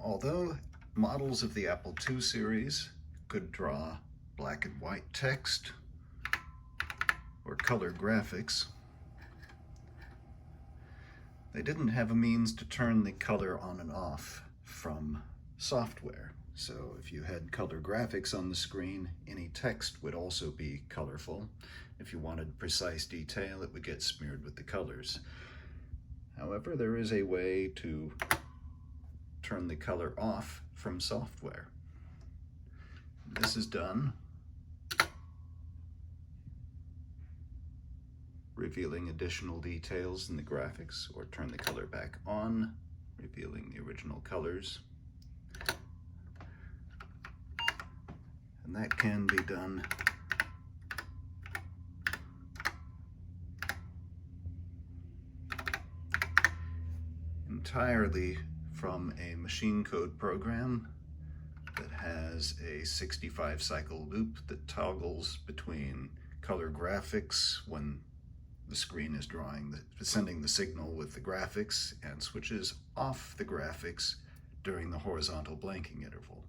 Although models of the Apple II series could draw black and white text or color graphics, they didn't have a means to turn the color on and off from software. So if you had color graphics on the screen, any text would also be colorful. If you wanted precise detail, it would get smeared with the colors. However, there is a way to turn the color off from software. This is done revealing additional details in the graphics, or turn the color back on, revealing the original colors. And that can be done entirely from a machine code program that has a 65 cycle loop that toggles between color graphics when the screen is sending the signal with the graphics, and switches off the graphics during the horizontal blanking interval.